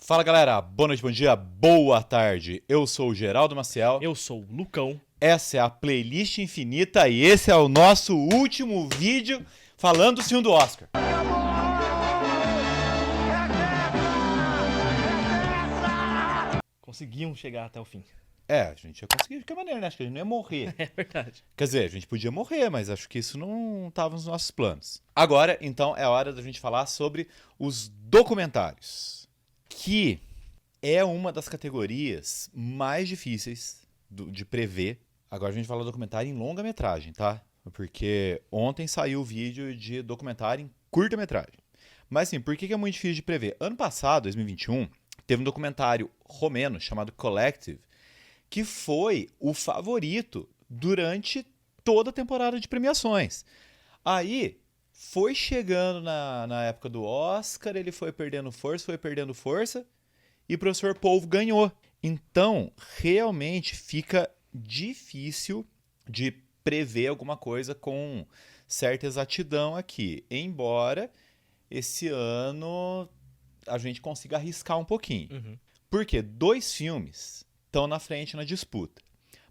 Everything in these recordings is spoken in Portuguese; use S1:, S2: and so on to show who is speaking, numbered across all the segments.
S1: Fala galera, boa noite, bom dia, boa tarde. Eu sou o Geraldo Maciel.
S2: Eu sou o Lucão.
S1: Essa é a Playlist Infinita e esse é o nosso último vídeo falando do filme do Oscar.
S2: Conseguimos chegar até o fim.
S1: A gente ia conseguir de que maneira, né? Acho que a gente não ia morrer.
S2: É verdade.
S1: Quer dizer, a gente podia morrer, mas acho que isso não estava nos nossos planos. Agora, então, é hora da gente falar sobre os documentários, que é uma das categorias mais difíceis de prever. Agora a gente fala documentário em longa-metragem, tá? Porque ontem saiu o vídeo de documentário em curta-metragem. Mas assim, por que é muito difícil de prever? Ano passado, 2021, teve um documentário romeno chamado Collective, que foi o favorito durante toda a temporada de premiações. Aí, foi chegando na época do Oscar, ele foi perdendo força, e o Professor Polvo ganhou. Então, realmente fica difícil de prever alguma coisa com certa exatidão aqui. Embora esse ano a gente consiga arriscar um pouquinho. Porque 2 filmes estão na frente na disputa.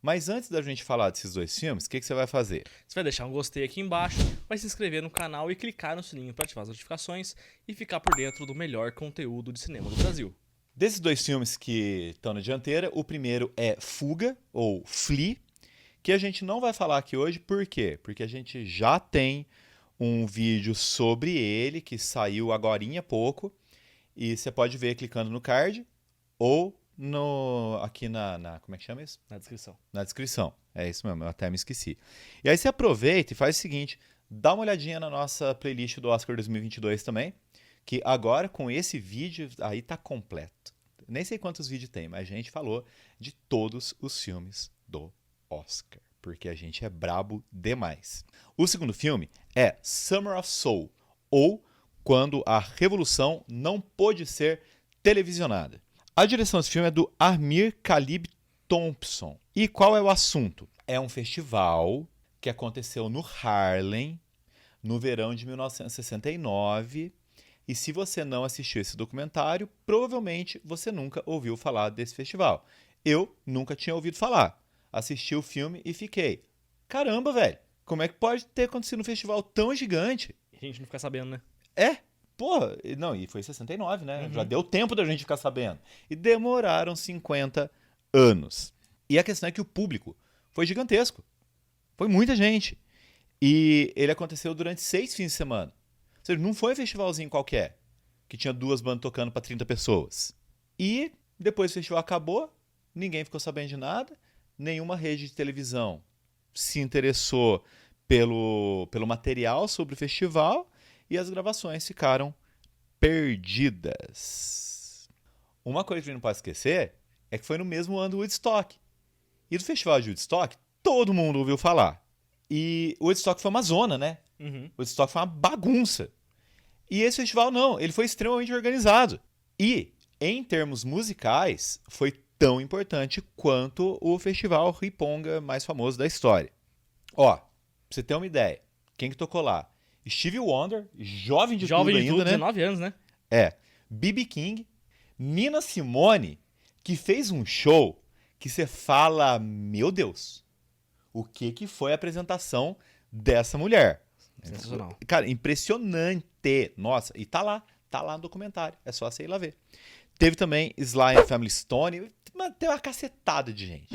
S1: Mas antes da gente falar desses 2 filmes, o que você vai fazer?
S2: Você vai deixar um gostei aqui embaixo, vai se inscrever no canal e clicar no sininho para ativar as notificações e ficar por dentro do melhor conteúdo de cinema do Brasil.
S1: Desses 2 filmes que estão na dianteira, o primeiro é Fuga, ou Flee, que a gente não vai falar aqui hoje, por quê? Porque a gente já tem um vídeo sobre ele, que saiu agorinha há pouco, e você pode ver clicando no card, ou aqui como é que chama isso?
S2: Na descrição.
S1: Na descrição, é isso mesmo, eu até me esqueci. E aí você aproveita e faz o seguinte, dá uma olhadinha na nossa playlist do Oscar 2022 também, que agora com esse vídeo aí tá completo. Nem sei quantos vídeos tem, mas a gente falou de todos os filmes do Oscar, porque a gente é brabo demais. O segundo filme é Summer of Soul, ou Quando a Revolução Não Pôde Ser Televisionada. A direção desse filme é do Amir Talib Thompson. E qual é o assunto? É um festival que aconteceu no Harlem, no verão de 1969. E se você não assistiu esse documentário, provavelmente você nunca ouviu falar desse festival. Eu nunca tinha ouvido falar. Assisti o filme e fiquei, caramba, velho, como é que pode ter acontecido um festival tão gigante?
S2: E a gente não fica sabendo, né?
S1: Porra, não, e foi 69, né? Já deu tempo da gente ficar sabendo. E demoraram 50 anos. E a questão é que o público foi gigantesco. Foi muita gente. E ele aconteceu durante 6 fins de semana. Ou seja, não foi um festivalzinho qualquer, que tinha 2 bandas tocando para 30 pessoas. E depois o festival acabou, ninguém ficou sabendo de nada, nenhuma rede de televisão se interessou pelo material sobre o festival e as gravações ficaram perdidas. Uma coisa que a gente não pode esquecer é que foi no mesmo ano do Woodstock. E do festival de Woodstock, todo mundo ouviu falar. E o Woodstock foi uma zona, né? O Woodstock foi uma bagunça. E esse festival não, ele foi extremamente organizado. E, em termos musicais, foi tão importante quanto o festival Riponga mais famoso da história. Ó, pra você ter uma ideia, quem que tocou lá? Stevie Wonder, jovem de tudo ainda, né?
S2: 19 anos, né?
S1: B.B. King, Nina Simone, que fez um show que você fala, meu Deus, o que foi a apresentação dessa mulher?
S2: Sensacional.
S1: Cara, impressionante. Nossa, e tá lá no documentário. É só você ir lá ver. Teve também Sly and Family Stone. Tem uma cacetada de gente.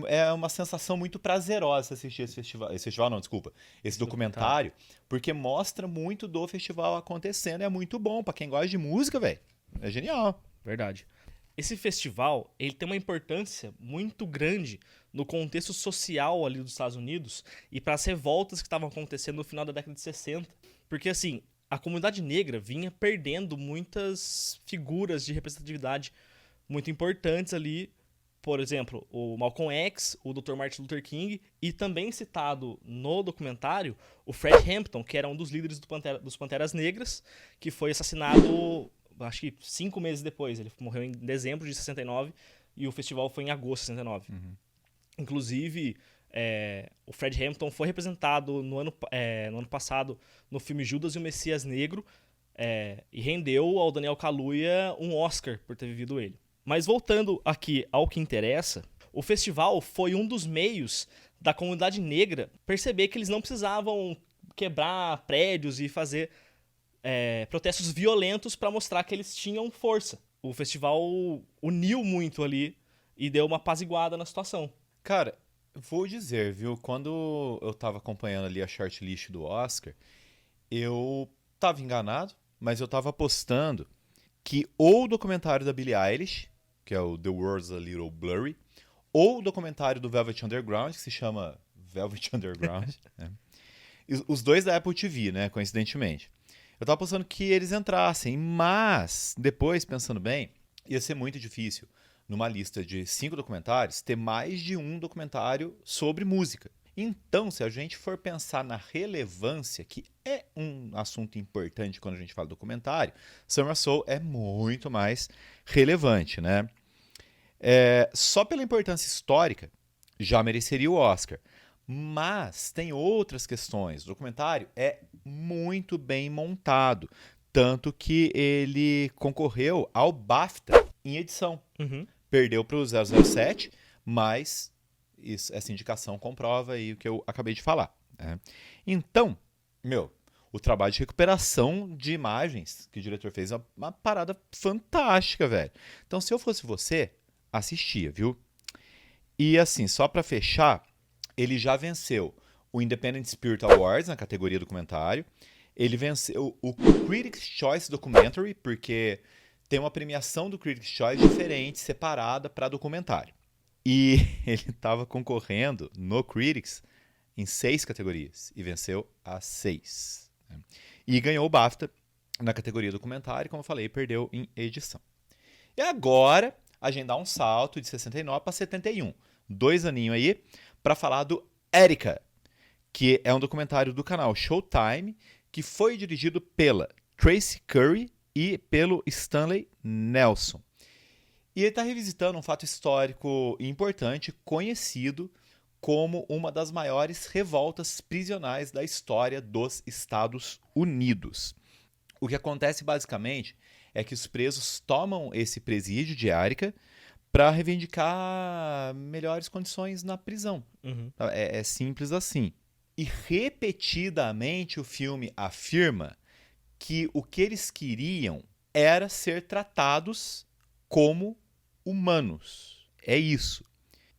S1: É uma sensação muito prazerosa assistir esse festival. Esse festival não, desculpa. Esse documentário. Porque mostra muito do festival acontecendo. É muito bom. Pra quem gosta de música, velho. É genial.
S2: Verdade. Esse festival, ele tem uma importância muito grande no contexto social ali dos Estados Unidos e para as revoltas que estavam acontecendo no final da década de 60. Porque, assim, a comunidade negra vinha perdendo muitas figuras de representatividade muito importantes ali. Por exemplo, o Malcolm X, o Dr. Martin Luther King e também citado no documentário o Fred Hampton, que era um dos líderes dos Panteras Negras, que foi assassinado, acho que 5 meses depois. Ele morreu em dezembro de 69 e o festival foi em agosto de 69. Inclusive, o Fred Hampton foi representado no ano passado no filme Judas e o Messias Negro, E rendeu ao Daniel Kaluuya um Oscar por ter vivido ele. Mas voltando aqui ao que interessa, o festival foi um dos meios da comunidade negra perceber que eles não precisavam quebrar prédios e fazer protestos violentos para mostrar que eles tinham força. O festival uniu muito ali e deu uma apaziguada na situação.
S1: Cara, vou dizer, viu? Quando eu tava acompanhando ali a shortlist do Oscar, eu tava enganado, mas eu tava apostando que ou o documentário da Billie Eilish, que é o The World's a Little Blurry, ou o documentário do Velvet Underground, que se chama Velvet Underground, né? Os dois da Apple TV, né, coincidentemente. Eu tava pensando que eles entrassem, mas depois, pensando bem, ia ser muito difícil, numa lista de 5 documentários, ter mais de um documentário sobre música. Então, se a gente for pensar na relevância, que é um assunto importante quando a gente fala documentário, Summer Soul é muito mais relevante, né? Só pela importância histórica, já mereceria o Oscar. Mas tem outras questões. O documentário é muito bem montado. Tanto que ele concorreu ao BAFTA em edição.
S2: Uhum.
S1: Perdeu para o 007, mas essa indicação comprova aí o que eu acabei de falar, né? Então, o trabalho de recuperação de imagens que o diretor fez é uma parada fantástica, velho. Então, se eu fosse você, assistia, viu? E assim, só para fechar, ele já venceu o Independent Spirit Awards na categoria documentário. Ele venceu o Critics' Choice Documentary, porque tem uma premiação do Critics' Choice diferente, separada para documentário. E ele estava concorrendo no Critics em 6 categorias e venceu as 6. Né? E ganhou o BAFTA na categoria documentário, como eu falei, perdeu em edição. E agora a gente dá um salto de 69 para 71. 2 aninhos aí para falar do Erika, que é um documentário do canal Showtime, que foi dirigido pela Tracy Curry e pelo Stanley Nelson. E ele está revisitando um fato histórico importante, conhecido como uma das maiores revoltas prisionais da história dos Estados Unidos. O que acontece basicamente é que os presos tomam esse presídio de Arica para reivindicar melhores condições na prisão.
S2: Uhum.
S1: É simples assim. E repetidamente o filme afirma que o que eles queriam era ser tratados como humanos. É isso.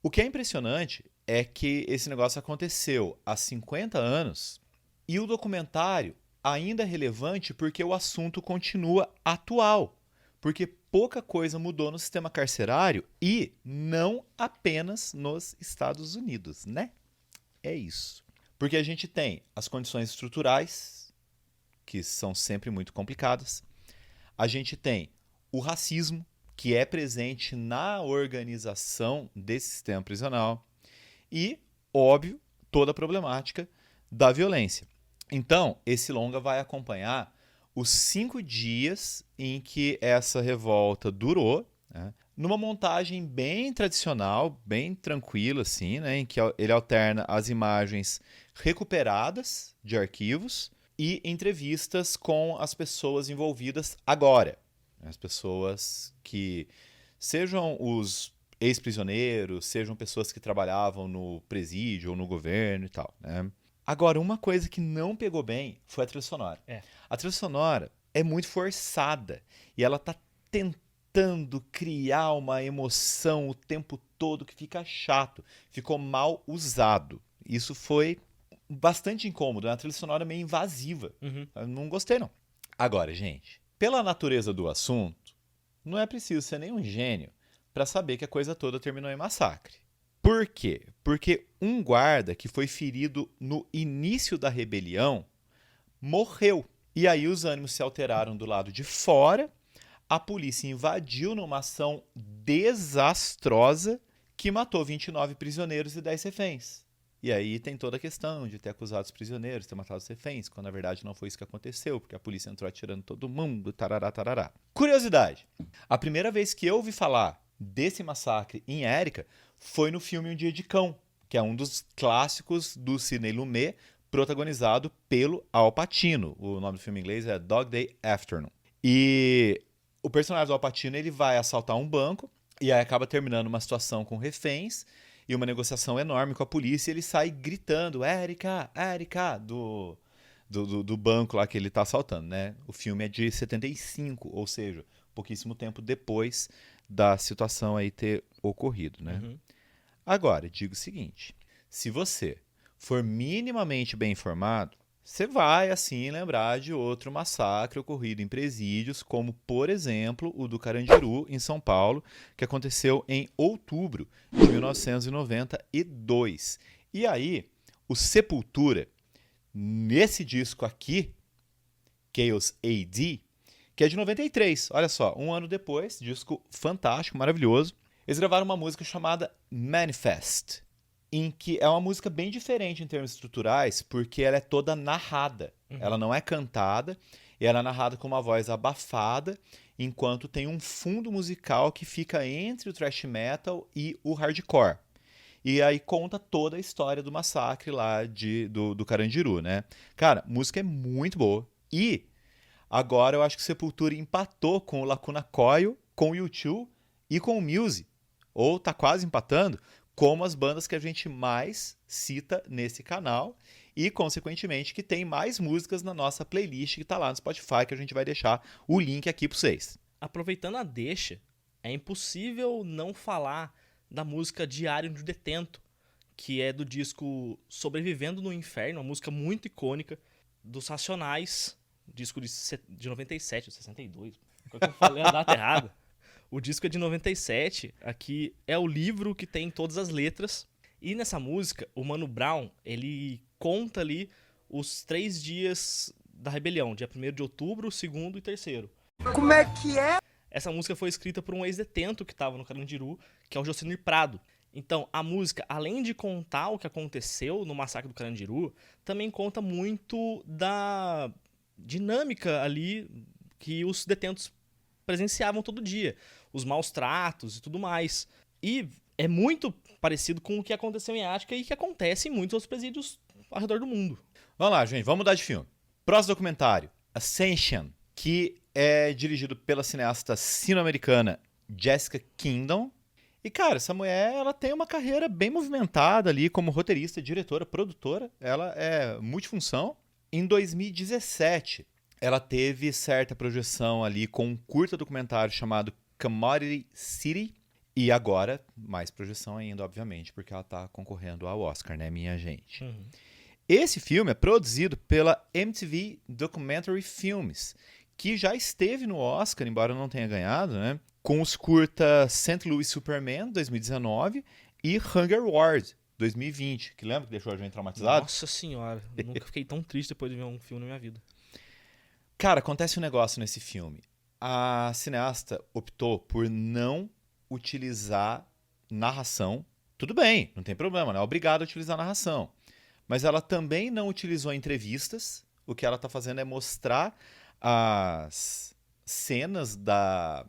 S1: O que é impressionante é que esse negócio aconteceu há 50 anos e o documentário ainda é relevante porque o assunto continua atual. Porque pouca coisa mudou no sistema carcerário e não apenas nos Estados Unidos, né? É isso. Porque a gente tem as condições estruturais, que são sempre muito complicadas. A gente tem o racismo, que é presente na organização desse sistema prisional. E, óbvio, toda a problemática da violência. Então, esse longa vai acompanhar os 5 dias em que essa revolta durou, né? Numa montagem bem tradicional, bem tranquila, assim, né? Em que ele alterna as imagens recuperadas de arquivos e entrevistas com as pessoas envolvidas agora. As pessoas que sejam os ex-prisioneiros, sejam pessoas que trabalhavam no presídio ou no governo e tal, né? Agora, uma coisa que não pegou bem foi a trilha sonora. A trilha sonora é muito forçada e ela tá tentando criar uma emoção o tempo todo que fica chato. Ficou mal usado. Isso foi bastante incômodo. É uma trilha sonora meio invasiva.
S2: Uhum.
S1: Eu não gostei, não. Agora, gente, pela natureza do assunto, não é preciso ser nenhum gênio para saber que a coisa toda terminou em massacre. Por quê? Porque um guarda que foi ferido no início da rebelião morreu. E aí os ânimos se alteraram do lado de fora, a polícia invadiu numa ação desastrosa que matou 29 prisioneiros e 10 reféns. E aí tem toda a questão de ter acusado os prisioneiros, ter matado os reféns, quando na verdade não foi isso que aconteceu, porque a polícia entrou atirando todo mundo, tarará, tarará. Curiosidade, a primeira vez que eu ouvi falar desse massacre em Erika foi no filme Um Dia de Cão, que é um dos clássicos do Sidney Lumet, protagonizado pelo Al Pacino. O nome do filme em inglês é Dog Day Afternoon. E o personagem do Al Pacino, ele vai assaltar um banco e aí acaba terminando uma situação com reféns e uma negociação enorme com a polícia, e ele sai gritando, Erika, Erika, do banco lá que ele tá assaltando, né? O filme é de 75, ou seja, pouquíssimo tempo depois da situação aí ter ocorrido, né?
S2: Uhum.
S1: Agora, digo o seguinte, se você for minimamente bem informado, você vai, assim, lembrar de outro massacre ocorrido em presídios, como, por exemplo, o do Carandiru, em São Paulo, que aconteceu em outubro de 1992. E aí, o Sepultura, nesse disco aqui, Chaos AD, que é de 93, olha só, um ano depois, disco fantástico, maravilhoso, eles gravaram uma música chamada Manifest, em que é uma música bem diferente em termos estruturais, porque ela é toda narrada. Ela não é cantada, e ela é narrada com uma voz abafada, enquanto tem um fundo musical que fica entre o thrash metal e o hardcore. E aí conta toda a história do massacre lá do Carandiru, né? Cara, a música é muito boa. E agora eu acho que o Sepultura empatou com o Lacuna Coil, com o U2 e com o Muse. Ou tá quase empatando, como as bandas que a gente mais cita nesse canal e, consequentemente, que tem mais músicas na nossa playlist que está lá no Spotify, que a gente vai deixar o link aqui para vocês.
S2: Aproveitando a deixa, é impossível não falar da música Diário de um Detento, que é do disco Sobrevivendo no Inferno, uma música muito icônica dos Racionais, disco de 97 ou 62. Eu falei a data errada. O disco é de 97, aqui é o livro que tem todas as letras. E nessa música, o Mano Brown, ele conta ali os 3 dias da rebelião, dia 1º de outubro, 2º e 3º.
S3: Como é que é?
S2: Essa música foi escrita por um ex-detento que estava no Carandiru, que é o Jocenir Prado. Então, a música, além de contar o que aconteceu no massacre do Carandiru, também conta muito da dinâmica ali que os detentos presenciavam todo dia, os maus tratos e tudo mais. E é muito parecido com o que aconteceu em Ática e que acontece em muitos outros presídios ao redor do mundo.
S1: Vamos lá, gente, vamos mudar de filme. Próximo documentário, Ascension, que é dirigido pela cineasta sino-americana Jessica Kingdom. E, cara, essa mulher, ela tem uma carreira bem movimentada ali como roteirista, diretora, produtora. Ela é multifunção. Em 2017, ela teve certa projeção ali com um curta documentário chamado Commodity City. E agora, mais projeção ainda, obviamente, porque ela está concorrendo ao Oscar, né, minha gente?
S2: Uhum.
S1: Esse filme é produzido pela MTV Documentary Films, que já esteve no Oscar, embora não tenha ganhado, né? Com os curtas St. Louis Superman, 2019, e Hunger Wars, 2020. Que lembra que deixou a gente traumatizado?
S2: Nossa senhora, eu nunca fiquei tão triste depois de ver um filme na minha vida.
S1: Cara, acontece um negócio nesse filme. A cineasta optou por não utilizar narração. Tudo bem, não tem problema, não é obrigado a utilizar narração. Mas ela também não utilizou entrevistas. O que ela está fazendo é mostrar as cenas da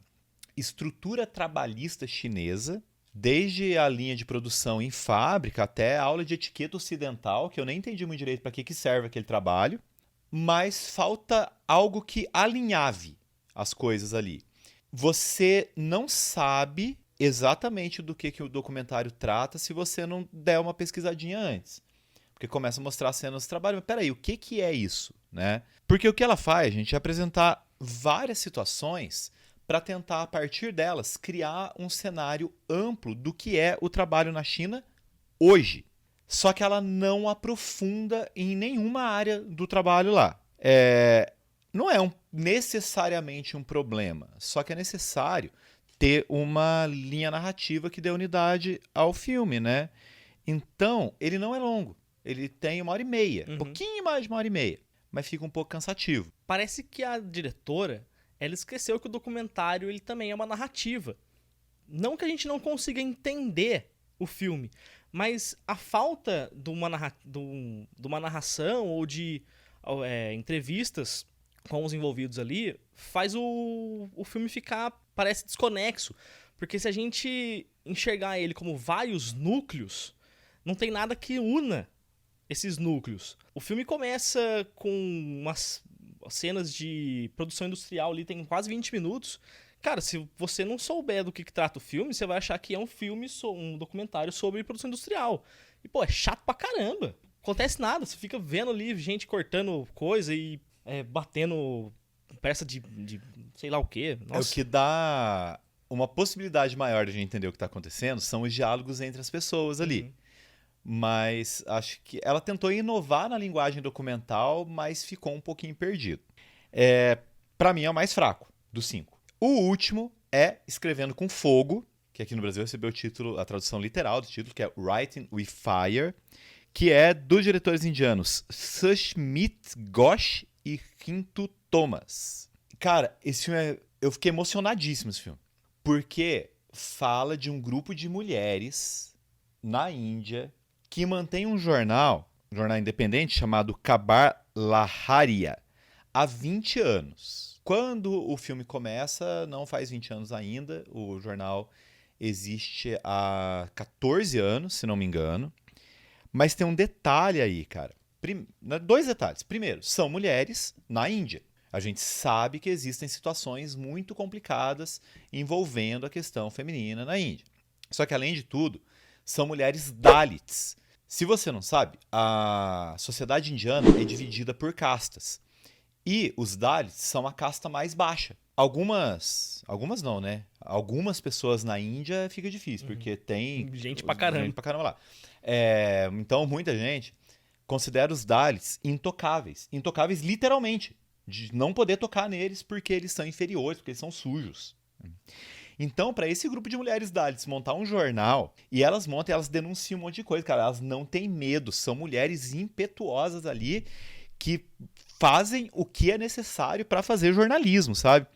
S1: estrutura trabalhista chinesa, desde a linha de produção em fábrica até a aula de etiqueta ocidental, que eu nem entendi muito direito para que serve aquele trabalho, mas falta algo que alinhave as coisas ali. Você não sabe exatamente do que o documentário trata se você não der uma pesquisadinha antes. Porque começa a mostrar cenas do trabalho, mas peraí, o que é isso? Né? Porque o que ela faz, gente, é apresentar várias situações para tentar, a partir delas, criar um cenário amplo do que é o trabalho na China hoje. Só que ela não aprofunda em nenhuma área do trabalho lá. Não é necessariamente um problema, só que é necessário ter uma linha narrativa que dê unidade ao filme, né? Então, ele não é longo. Ele tem 1h30, um pouquinho mais de 1h30, mas fica um pouco cansativo.
S2: Parece que a diretora, ela esqueceu que o documentário ele também é uma narrativa. Não que a gente não consiga entender o filme, mas a falta de uma narração ou de entrevistas com os envolvidos ali faz o filme ficar, parece, desconexo. Porque se a gente enxergar ele como vários núcleos, não tem nada que una esses núcleos. O filme começa com umas cenas de produção industrial ali, tem quase 20 minutos. Cara, se você não souber do que trata o filme, você vai achar que é um filme, um documentário sobre produção industrial. E, pô, é chato pra caramba. Acontece nada, você fica vendo ali gente cortando coisa e batendo peça de sei lá o quê.
S1: É o que dá uma possibilidade maior de a gente entender o que tá acontecendo, são os diálogos entre as pessoas ali. Mas acho que ela tentou inovar na linguagem documental, mas ficou um pouquinho perdido. Pra mim é o mais fraco dos 5. O último é Escrevendo com Fogo, que aqui no Brasil recebeu o título, a tradução literal do título, que é Writing with Fire, que é dos diretores indianos Sushmit Ghosh e Rintu Thomas. Cara, esse filme eu fiquei emocionadíssimo esse filme, porque fala de um grupo de mulheres na Índia que mantém um jornal independente chamado Khabar Lahariya há 20 anos. Quando o filme começa, não faz 20 anos ainda, o jornal existe há 14 anos, se não me engano. Mas tem um detalhe aí, cara. 2 detalhes. Primeiro, são mulheres na Índia. A gente sabe que existem situações muito complicadas envolvendo a questão feminina na Índia. Só que, além de tudo, são mulheres Dalits. Se você não sabe, a sociedade indiana é dividida por castas. E os Dalits são a casta mais baixa. Algumas não, né? Algumas pessoas na Índia fica difícil, porque tem
S2: gente pra caramba.
S1: Gente pra caramba lá. Então, muita gente considera os Dalits intocáveis. Intocáveis literalmente. De não poder tocar neles porque eles são inferiores, porque eles são sujos. Então, para esse grupo de mulheres Dalits montar um jornal, e elas montam e elas denunciam um monte de coisa, cara. Elas não têm medo. São mulheres impetuosas ali que fazem o que é necessário para fazer jornalismo, sabe?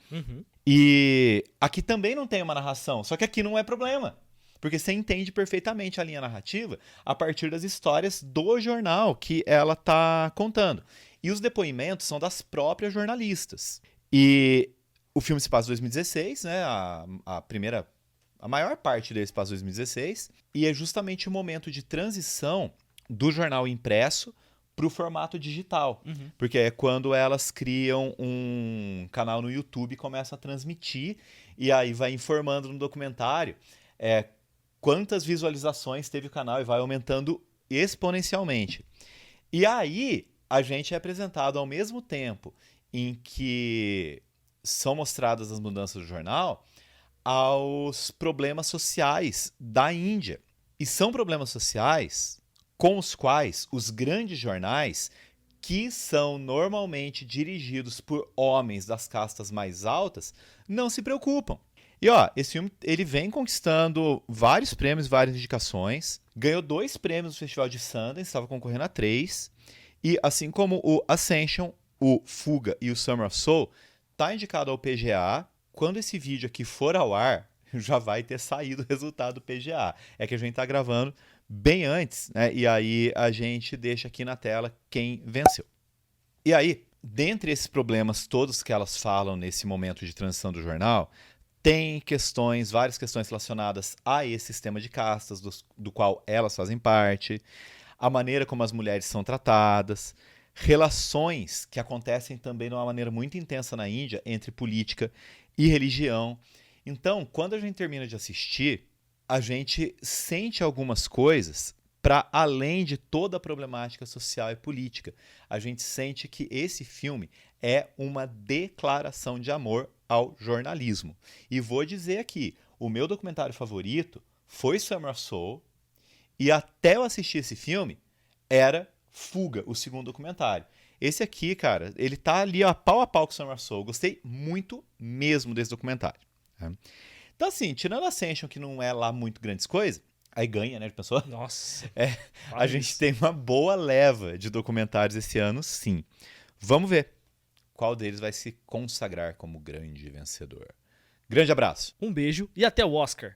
S1: E aqui também não tem uma narração, só que aqui não é problema. Porque você entende perfeitamente a linha narrativa a partir das histórias do jornal que ela tá contando. E os depoimentos são das próprias jornalistas. E o filme se passa em 2016, né? A maior parte dele se passa em 2016. E é justamente o momento de transição do jornal impresso para o formato digital. Porque é quando elas criam um canal no YouTube e começam a transmitir. E aí vai informando no documentário quantas visualizações teve o canal e vai aumentando exponencialmente. E aí a gente é apresentado ao mesmo tempo em que são mostradas as mudanças do jornal aos problemas sociais da Índia. E são problemas sociais com os quais os grandes jornais, que são normalmente dirigidos por homens das castas mais altas, não se preocupam. E esse filme ele vem conquistando vários prêmios, várias indicações. Ganhou 2 prêmios no Festival de Sundance, estava concorrendo a 3. E assim como o Ascension, o Fuga e o Summer of Soul, está indicado ao PGA. Quando esse vídeo aqui for ao ar, já vai ter saído o resultado do PGA. É que a gente está gravando bem antes, né? E aí a gente deixa aqui na tela quem venceu. E aí, dentre esses problemas todos que elas falam nesse momento de transição do jornal, tem várias questões relacionadas a esse sistema de castas, do qual elas fazem parte, a maneira como as mulheres são tratadas, relações que acontecem também de uma maneira muito intensa na Índia entre política e religião. Então, quando a gente termina de assistir, a gente sente algumas coisas para além de toda a problemática social e política. A gente sente que esse filme é uma declaração de amor ao jornalismo. E vou dizer aqui, o meu documentário favorito foi Summer of Soul, e até eu assistir esse filme, era Fuga, o segundo documentário. Esse aqui, cara, ele tá ali pau a pau com Summer of Soul. Gostei muito mesmo desse documentário. Né? Então, assim, tirando a Ascension, que não é lá muito grandes coisas, aí ganha, né, pessoa?
S2: Nossa.
S1: A gente tem uma boa leva de documentários esse ano, sim. Vamos ver qual deles vai se consagrar como grande vencedor. Grande abraço.
S2: Um beijo e até o Oscar.